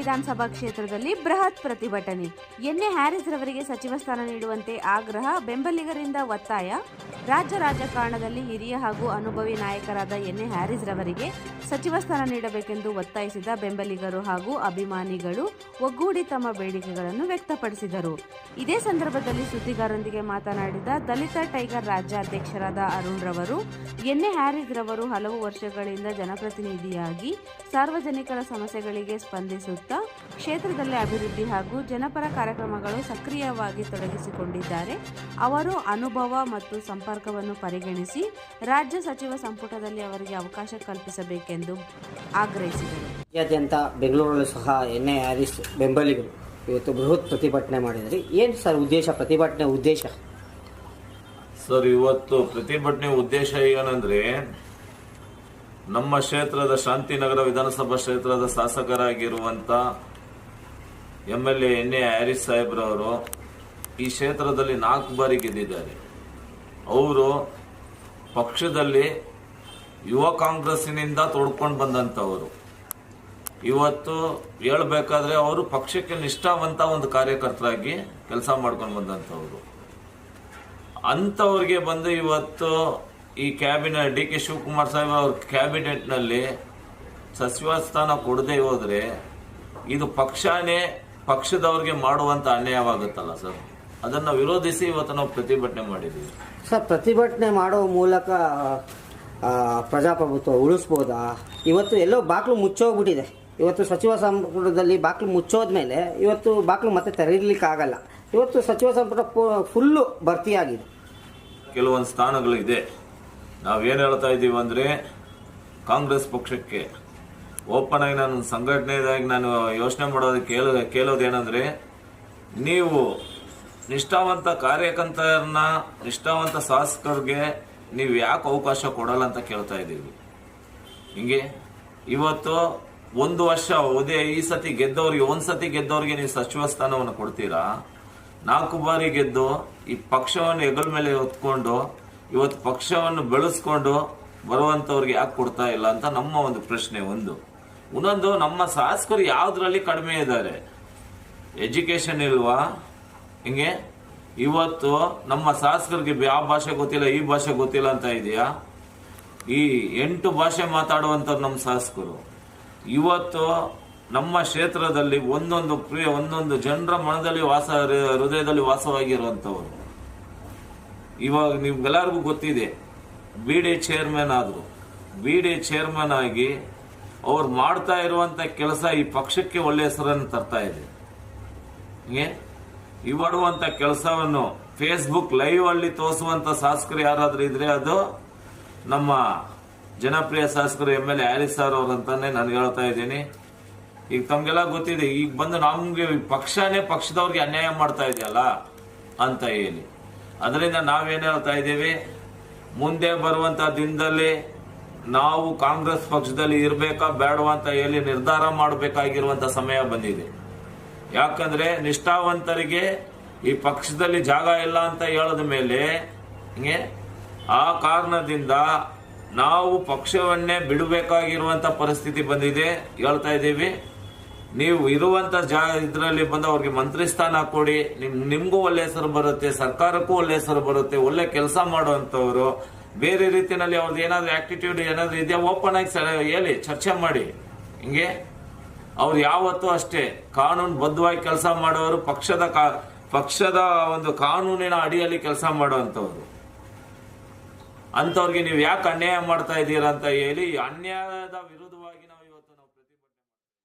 ವಿಧಾನಸಭಾ ಕ್ಷೇತ್ರದಲ್ಲಿ ಬೃಹತ್ ಪ್ರತಿಭಟನೆ. ಎನ್ಎ ಹ್ಯಾರಿಸ್ ರವರಿಗೆ ಸಚಿವ ಸ್ಥಾನ ನೀಡುವಂತೆ ಆಗ್ರಹ, ಬೆಂಬಲಿಗರಿಂದ ಒತ್ತಾಯ. ರಾಜ್ಯ ರಾಜಕಾರಣದಲ್ಲಿ ಹಿರಿಯ ಹಾಗೂ ಅನುಭವಿ ನಾಯಕರಾದ ಎನ್ಎ ಹ್ಯಾರಿಸ್ ರವರಿಗೆ ಸಚಿವ ಸ್ಥಾನ ನೀಡಬೇಕೆಂದು ಒತ್ತಾಯಿಸಿದ ಬೆಂಬಲಿಗರು ಹಾಗೂ ಅಭಿಮಾನಿಗಳು ಒಗ್ಗೂಡಿ ತಮ್ಮ ಬೇಡಿಕೆಗಳನ್ನು ವ್ಯಕ್ತಪಡಿಸಿದರು. ಇದೇ ಸಂದರ್ಭದಲ್ಲಿ ಸುದ್ದಿಗಾರರೊಂದಿಗೆ ಮಾತನಾಡಿದ ದಲಿತ ಟೈಗರ್ ರಾಜ್ಯಾಧ್ಯಕ್ಷರಾದ ಅರುಣ್ ರವರು, ಎನ್ಎ ಹ್ಯಾರಿಸ್ ರವರು ಹಲವು ವರ್ಷಗಳಿಂದ ಜನಪ್ರತಿನಿಧಿಯಾಗಿ ಸಾರ್ವಜನಿಕರ ಸಮಸ್ಯೆಗಳಿಗೆ ಸ್ಪಂದಿಸುತ್ತಾ ಕ್ಷೇತ್ರದಲ್ಲಿ ಅಭಿವೃದ್ಧಿ ಹಾಗೂ ಜನಪರ ಕಾರ್ಯಕ್ರಮಗಳು ಸಕ್ರಿಯವಾಗಿ ತೊಡಗಿಸಿಕೊಂಡಿದ್ದಾರೆ. ಅವರು ಅನುಭವ ಮತ್ತು ಸಂಪರ್ಕವನ್ನು ಪರಿಗಣಿಸಿ ರಾಜ್ಯ ಸಚಿವ ಸಂಪುಟದಲ್ಲಿ ಅವರಿಗೆ ಅವಕಾಶ ಕಲ್ಪಿಸಬೇಕೆಂದು ಆಗ್ರಹಿಸಿದರು. ರಾಜ್ಯಾದ್ಯಂತ ಬೆಂಗಳೂರಲ್ಲೂ ಸಹ ಎನ್ಎ ಹ್ಯಾರಿಸ್ ಬೆಂಬಲಿಗರು ಇವತ್ತು ಬೃಹತ್ ಪ್ರತಿಭಟನೆ ಮಾಡಿದ್ದಾರೆ. ಏನು ಸರ್ ಉದ್ದೇಶ, ಪ್ರತಿಭಟನೆ ಉದ್ದೇಶ? ಸರ್, ಇವತ್ತು ಪ್ರತಿಭಟನೆ ಉದ್ದೇಶ ಏನಂದ್ರೆ, ನಮ್ಮ ಕ್ಷೇತ್ರದ ಶಾಂತಿನಗರ ವಿಧಾನಸಭಾ ಕ್ಷೇತ್ರದ ಶಾಸಕರಾಗಿರುವಂತ MLA ಎನ್ಎ ಹ್ಯಾರಿಸ್ ಸಾಹೇಬ್ರವರು ಈ ಕ್ಷೇತ್ರದಲ್ಲಿ 4 ಬಾರಿ ಗೆದ್ದಿದ್ದಾರೆ. ಅವರು ಪಕ್ಷದಲ್ಲಿ ಯುವ ಕಾಂಗ್ರೆಸ್ಸಿನಿಂದ ತೊಡ್ಕೊಂಡು ಬಂದಂಥವರು. ಇವತ್ತು ಹೇಳ್ಬೇಕಾದ್ರೆ ಅವರು ಪಕ್ಷಕ್ಕೆ ನಿಷ್ಠಾವಂತ ಒಂದು ಕಾರ್ಯಕರ್ತರಾಗಿ ಕೆಲಸ ಮಾಡ್ಕೊಂಡು ಬಂದಂಥವ್ರು. ಅಂಥವ್ರಿಗೆ ಬಂದು ಇವತ್ತು ಈ ಕ್ಯಾಬಿನೆಟ್ DK ಶಿವಕುಮಾರ್ ಸಾಹೇಬ್ ಅವ್ರ ಕ್ಯಾಬಿನೆಟ್ನಲ್ಲಿ ಸಚಿವ ಸ್ಥಾನ ಕೊಡದೆ ಹೋದ್ರೆ ಇದು ಪಕ್ಷದವ್ರಿಗೆ ಮಾಡುವಂತ ಅನ್ಯಾಯವಾಗುತ್ತಲ್ಲ ಸರ್. ಅದನ್ನು ವಿರೋಧಿಸಿ ಇವತ್ತು ನಾವು ಪ್ರತಿಭಟನೆ ಮಾಡಿದ್ದೀವಿ. ಸರ್, ಪ್ರತಿಭಟನೆ ಮಾಡೋ ಮೂಲಕ ಪ್ರಜಾಪ್ರಭುತ್ವ ಉಳಿಸ್ಬೋದಾ? ಇವತ್ತು ಎಲ್ಲೋ ಬಾಕ್ಲು ಮುಚ್ಚೋಗ್ಬಿಟ್ಟಿದೆ. ಇವತ್ತು ಸಚಿವ ಸಂಪುಟದಲ್ಲಿ ಬಾಕ್ಲು ಮುಚ್ಚೋದ್ಮೇಲೆ ಇವತ್ತು ಬಾಕ್ಲು ಮತ್ತೆ ತೆರೀಲಿಕ್ಕೆ ಆಗಲ್ಲ. ಇವತ್ತು ಸಚಿವ ಸಂಪುಟ ಫುಲ್ಲು ಭರ್ತಿಯಾಗಿದೆ. ಕೆಲವೊಂದು ಸ್ಥಾನಗಳಿದೆ. ನಾವೇನು ಹೇಳ್ತಾ ಇದ್ದೀವಿ ಅಂದರೆ, ಕಾಂಗ್ರೆಸ್ ಪಕ್ಷಕ್ಕೆ ಓಪನ್ ಆಗಿ ನಾನು ಸಂಘಟನೆಯಾಗಿ ನಾನು ಯೋಚನೆ ಮಾಡೋದಕ್ಕೆ ಕೇಳೋದೇನೆಂದರೆ, ನೀವು ನಿಷ್ಠಾವಂತ ಕಾರ್ಯಕರ್ತರನ್ನ, ನಿಷ್ಠಾವಂತ ಶಾಸಕರಿಗೆ ನೀವು ಯಾಕೆ ಅವಕಾಶ ಕೊಡಲ್ಲ ಅಂತ ಕೇಳ್ತಾ ಇದ್ದೀವಿ. ಹಿಂಗೆ ಇವತ್ತು 1 ವರ್ಷ ಈ ಸತಿ ಗೆದ್ದವ್ರಿಗೆ, 1 ಸತಿ ಗೆದ್ದವ್ರಿಗೆ ನೀವು ಸಚಿವ ಸ್ಥಾನವನ್ನು ಕೊಡ್ತೀರಾ? 4 ಬಾರಿ ಗೆದ್ದು ಈ ಪಕ್ಷವನ್ನು ಹೆಗಲ ಮೇಲೆ ಹೊತ್ಕೊಂಡು ಇವತ್ತು ಪಕ್ಷವನ್ನು ಬೆಳೆಸ್ಕೊಂಡು ಬರುವಂತವ್ರಿಗೆ ಯಾಕೆ ಕೊಡ್ತಾ ಇಲ್ಲ ಅಂತ ನಮ್ಮ ಒಂದು ಪ್ರಶ್ನೆ. ಇನ್ನೊಂದು, ನಮ್ಮ ಶಾಸಕರು ಯಾವ್ದ್ರಲ್ಲಿ ಕಡಿಮೆ ಇದ್ದಾರೆ? ಎಜುಕೇಶನ್ ಇಲ್ವಾ? ಹಿಂಗೆ ಇವತ್ತು ನಮ್ಮ ಶಾಸಕರಿಗೆ ಯಾವ ಭಾಷೆ ಗೊತ್ತಿಲ್ಲ, ಈ ಭಾಷೆ ಗೊತ್ತಿಲ್ಲ ಅಂತ ಇದೆಯಾ? ಈ 8 ಭಾಷೆ ಮಾತಾಡುವಂಥವ್ರು ನಮ್ಮ ಶಾಸಕರು. ಇವತ್ತು ನಮ್ಮ ಕ್ಷೇತ್ರದಲ್ಲಿ ಒಂದೊಂದು ಜನರ ಮನದಲ್ಲಿ ಹೃದಯದಲ್ಲಿ ವಾಸವಾಗಿರುವಂಥವ್ರು. ಇವಾಗ ನಿಮ್ಗೆಲ್ಲರಿಗೂ ಗೊತ್ತಿದೆ, BD ಚೇರ್ಮನ್ ಆದ್ರು. BD ಚೇರ್ಮನ್ ಆಗಿ ಅವ್ರು ಮಾಡ್ತಾ ಇರುವಂತ ಕೆಲಸ ಈ ಪಕ್ಷಕ್ಕೆ ಒಳ್ಳೆ ಹೆಸರನ್ನು ತರ್ತಾ ಇದೆ. ಮಾಡುವಂತ ಕೆಲಸವನ್ನು ಫೇಸ್ಬುಕ್ ಲೈವ್ ಅಲ್ಲಿ ತೋರಿಸುವಂತ ಶಾಸಕರು ಯಾರಾದ್ರೂ ಇದ್ರೆ ಅದು ನಮ್ಮ ಜನಪ್ರಿಯ ಶಾಸಕರು MLA ಹ್ಯಾರಿಸ್ ಸರ್ ಅವರಂತಾನೆ ನಾನು ಹೇಳ್ತಾ ಇದ್ದೀನಿ. ಈಗ ತಮ್ಗೆಲ್ಲ ಗೊತ್ತಿದೆ, ಈಗ ಬಂದು ನಮ್ಗೆ ಪಕ್ಷದವ್ರಿಗೆ ಅನ್ಯಾಯ ಮಾಡ್ತಾ ಇದೆಯಲ್ಲ ಅಂತ ಹೇಳಿ. ಅದರಿಂದ ನಾವೇನು ಹೇಳ್ತಾ ಇದ್ದೀವಿ, ಮುಂದೆ ಬರುವಂತ ದಿನದಲ್ಲಿ ನಾವು ಕಾಂಗ್ರೆಸ್ ಪಕ್ಷದಲ್ಲಿ ಇರಬೇಕಾ ಬೇಡವಾ ಅಂತ ಹೇಳಿ ನಿರ್ಧಾರ ಮಾಡಬೇಕಾಗಿರುವಂತ ಸಮಯ ಬಂದಿದೆ. ಯಾಕಂದ್ರೆ ನಿಷ್ಠಾವಂತರಿಗೆ ಈ ಪಕ್ಷದಲ್ಲಿ ಜಾಗ ಇಲ್ಲ ಅಂತ ಹೇಳದ ಮೇಲೆ ಆ ಕಾರಣದಿಂದ ನಾವು ಪಕ್ಷವನ್ನೇ ಬಿಡಬೇಕಾಗಿರುವಂತ ಪರಿಸ್ಥಿತಿ ಬಂದಿದೆ. ಹೇಳ್ತಾ ಇದ್ದೀವಿ, ನೀವು ಇರುವಂತ ಇದರಲ್ಲಿ ಬಂದು ಅವ್ರಿಗೆ ಮಂತ್ರಿ ಸ್ಥಾನ ಕೊಡಿ. ನಿಮ್ಗೂ ಒಳ್ಳೆ ಹೆಸರು ಬರುತ್ತೆ, ಸರ್ಕಾರಕ್ಕೂ ಒಳ್ಳೆ ಹೆಸರು ಬರುತ್ತೆ. ಒಳ್ಳೆ ಕೆಲಸ ಮಾಡುವಂತವ್ರು. ಬೇರೆ ರೀತಿಯಲ್ಲಿ ಅವ್ರದ್ದು ಏನಾದ್ರು ಆಕ್ಟಿಟ್ಯೂಡ್ ಏನಾದ್ರು ಇದೆಯಾ ಓಪನ್ ಆಗಿ ಹೇಳಿ, ಚರ್ಚೆ ಮಾಡಿ. ಹಿಂಗೆ ಅವ್ರು ಯಾವತ್ತೂ ಅಷ್ಟೇ ಕಾನೂನು ಬದ್ಧವಾಗಿ ಕೆಲಸ ಮಾಡೋರು, ಪಕ್ಷದ ಒಂದು ಕಾನೂನಿನ ಅಡಿಯಲ್ಲಿ ಕೆಲಸ ಮಾಡುವಂತವ್ರು. ಅಂತವ್ರಿಗೆ ನೀವು ಯಾಕೆ ಅನ್ಯಾಯ ಮಾಡ್ತಾ ಇದ್ದೀರಾ ಅಂತ ಹೇಳಿ ಅನ್ಯಾಯದ ವಿರುದ್ಧವಾಗಿ